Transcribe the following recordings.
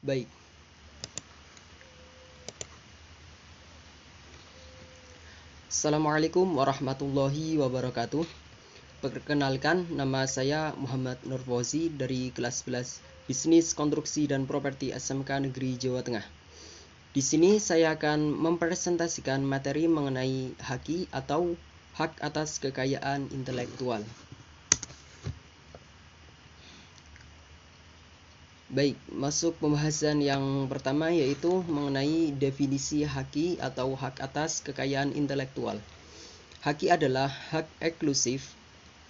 Baik, Assalamualaikum warahmatullahi wabarakatuh. Perkenalkan, nama saya Muhammad Nur Fauzi dari kelas 11 Bisnis Konstruksi dan Properti SMK Negeri Jawa Tengah. Di sini saya akan mempresentasikan materi mengenai HAKI atau hak atas kekayaan intelektual. Baik, masuk pembahasan yang pertama yaitu mengenai definisi HAKI atau hak atas kekayaan intelektual. HAKI adalah hak eksklusif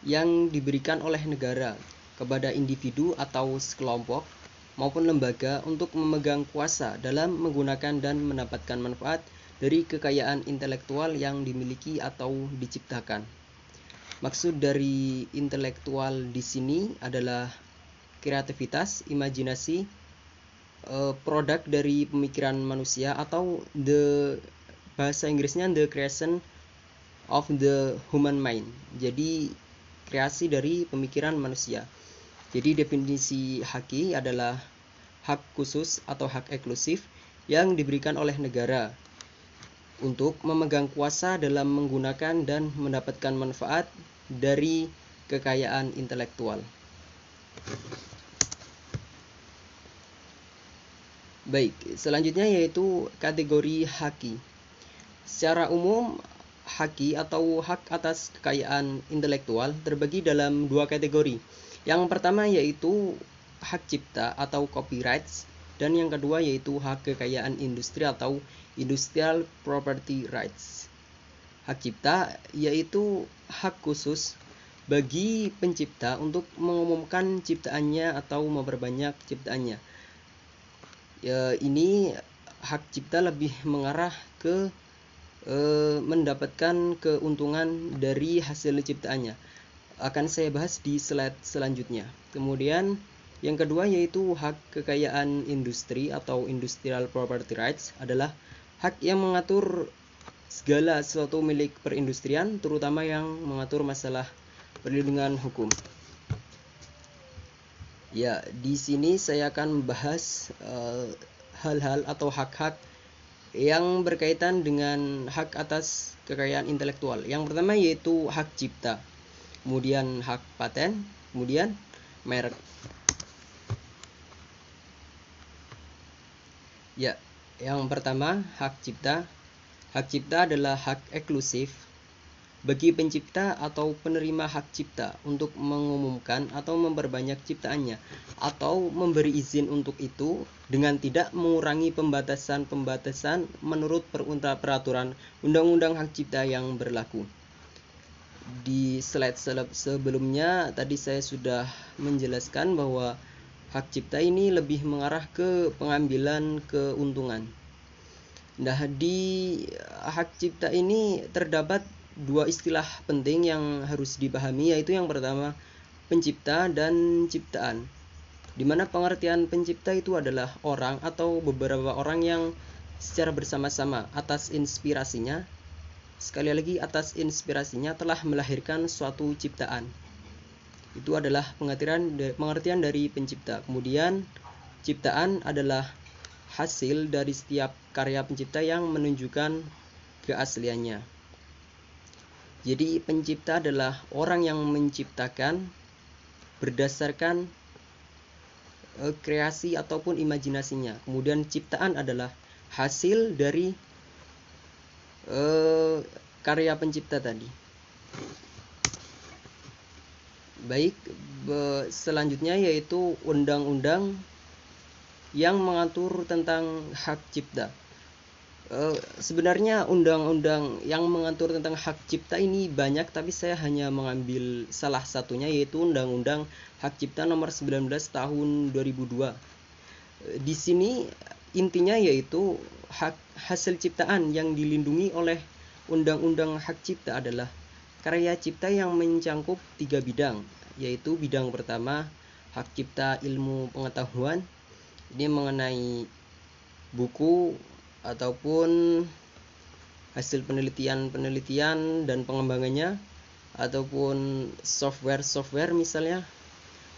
yang diberikan oleh negara kepada individu atau sekelompok maupun lembaga untuk memegang kuasa dalam menggunakan dan mendapatkan manfaat dari kekayaan intelektual yang dimiliki atau diciptakan. Maksud dari intelektual di sini adalah kreativitas, imajinasi, produk dari pemikiran manusia atau bahasa Inggrisnya the creation of the human mind. Jadi kreasi dari pemikiran manusia. Jadi definisi HAKI adalah hak khusus atau hak eksklusif yang diberikan oleh negara untuk memegang kuasa dalam menggunakan dan mendapatkan manfaat dari kekayaan intelektual. Baik, selanjutnya yaitu kategori HAKI. Secara umum, HAKI atau hak atas kekayaan intelektual terbagi dalam dua kategori. Yang pertama yaitu hak cipta atau copyrights, dan yang kedua yaitu hak kekayaan industri atau industrial property rights. Hak cipta yaitu hak khusus bagi pencipta untuk mengumumkan ciptaannya atau memperbanyak ciptaannya. Ini hak cipta lebih mengarah ke mendapatkan keuntungan dari hasil ciptaannya. Akan saya bahas di slide selanjutnya. Kemudian yang kedua yaitu hak kekayaan industri atau industrial property rights adalah hak yang mengatur segala sesuatu milik perindustrian, terutama yang mengatur masalah perlindungan hukum. Ya, di sini saya akan membahas hal-hal atau hak-hak yang berkaitan dengan hak atas kekayaan intelektual. Yang pertama yaitu hak cipta, kemudian hak paten, kemudian merek. Ya, yang pertama hak cipta. Hak cipta adalah hak eksklusif bagi pencipta atau penerima hak cipta untuk mengumumkan atau memperbanyak ciptaannya atau memberi izin untuk itu dengan tidak mengurangi pembatasan-pembatasan menurut peraturan undang-undang hak cipta yang berlaku. Di slide sebelumnya tadi saya sudah menjelaskan bahwa hak cipta ini lebih mengarah ke pengambilan keuntungan. Nah, di hak cipta ini terdapat dua istilah penting yang harus dipahami, yaitu yang pertama pencipta dan ciptaan. Di mana pengertian pencipta itu adalah orang atau beberapa orang yang secara bersama-sama atas inspirasinya, sekali lagi atas inspirasinya telah melahirkan suatu ciptaan. Itu adalah pengertian dari pencipta. Kemudian ciptaan adalah hasil dari setiap karya pencipta yang menunjukkan keasliannya. Jadi pencipta adalah orang yang menciptakan berdasarkan kreasi ataupun imajinasinya. Kemudian ciptaan adalah hasil dari karya pencipta tadi. Baik, selanjutnya yaitu undang-undang yang mengatur tentang hak cipta. Sebenarnya undang-undang yang mengatur tentang hak cipta ini banyak, tapi saya hanya mengambil salah satunya, yaitu Undang-Undang Hak Cipta Nomor 19 Tahun 2002. Di sini intinya yaitu hak hasil ciptaan yang dilindungi oleh Undang-Undang Hak Cipta adalah karya cipta yang mencangkup 3 bidang, yaitu bidang pertama hak cipta ilmu pengetahuan. Ini mengenai buku ataupun hasil penelitian dan pengembangannya, ataupun software misalnya.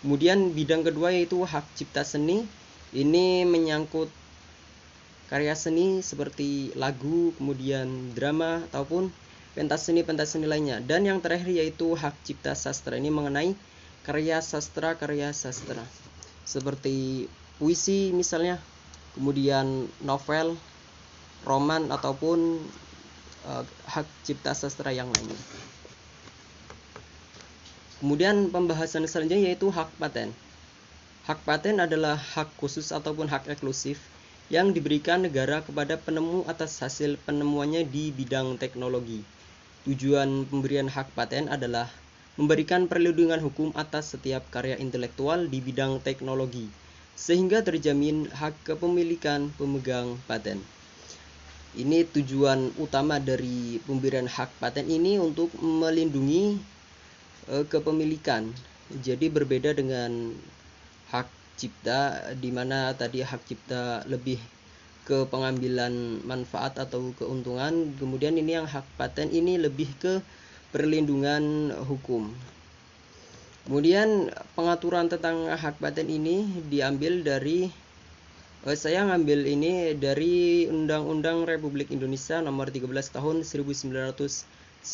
Kemudian bidang kedua yaitu hak cipta seni, Ini menyangkut karya seni seperti lagu, kemudian drama, ataupun pentas seni lainnya. Dan yang terakhir yaitu hak cipta sastra. Ini mengenai karya sastra seperti puisi misalnya, kemudian novel, roman, ataupun hak cipta sastra yang lainnya. Kemudian pembahasan selanjutnya yaitu hak paten. Hak paten adalah hak khusus ataupun hak eksklusif yang diberikan negara kepada penemu atas hasil penemuannya di bidang teknologi. Tujuan pemberian hak paten adalah memberikan perlindungan hukum atas setiap karya intelektual di bidang teknologi, sehingga terjamin hak kepemilikan pemegang paten. Ini tujuan utama dari pemberian hak paten ini untuk melindungi kepemilikan. Jadi berbeda dengan hak cipta, di mana tadi hak cipta lebih ke pengambilan manfaat atau keuntungan, kemudian ini yang hak paten ini lebih ke perlindungan hukum. Kemudian pengaturan tentang hak paten ini diambil dari saya ngambil ini dari Undang-Undang Republik Indonesia nomor 13 tahun 1997.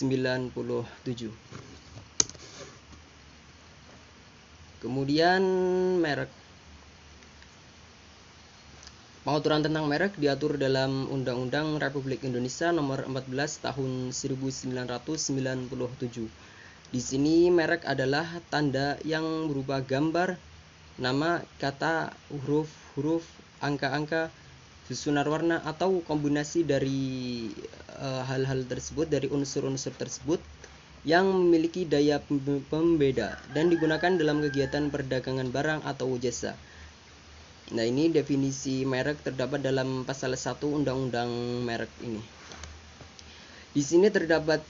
Kemudian merek. Pengaturan tentang merek diatur dalam Undang-Undang Republik Indonesia nomor 14 tahun 1997. Di sini merek adalah tanda yang berupa gambar, nama, kata, huruf, angka-angka, susunan warna, atau kombinasi dari hal-hal tersebut, dari unsur-unsur tersebut yang memiliki daya pembeda dan digunakan dalam kegiatan perdagangan barang atau jasa. Nah, ini definisi merek terdapat dalam pasal 1 Undang-Undang Merek ini. Di sini terdapat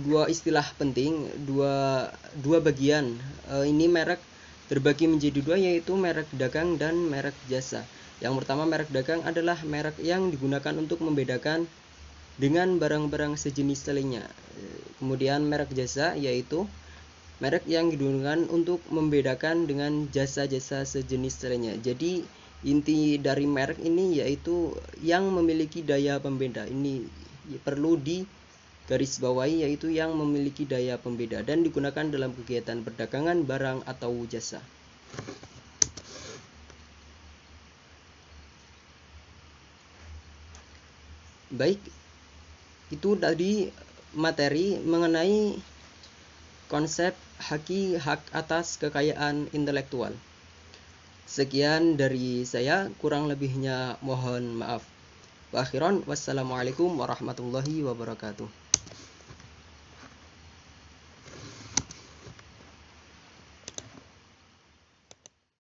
dua istilah penting, dua bagian. Ini merek terbagi menjadi dua, yaitu merek dagang dan merek jasa. Yang pertama, merek dagang adalah merek yang digunakan untuk membedakan dengan barang-barang sejenis lainnya. Kemudian merek jasa yaitu merek yang digunakan untuk membedakan dengan jasa-jasa sejenis lainnya. Jadi inti dari merek ini yaitu yang memiliki daya pembeda. Ini perlu digarisbawahi, yaitu yang memiliki daya pembeda dan digunakan dalam kegiatan perdagangan barang atau jasa. Baik, itu tadi materi mengenai konsep hak atas kekayaan intelektual. Sekian dari saya, kurang lebihnya mohon maaf. Wa akhiran, wassalamualaikum warahmatullahi wabarakatuh.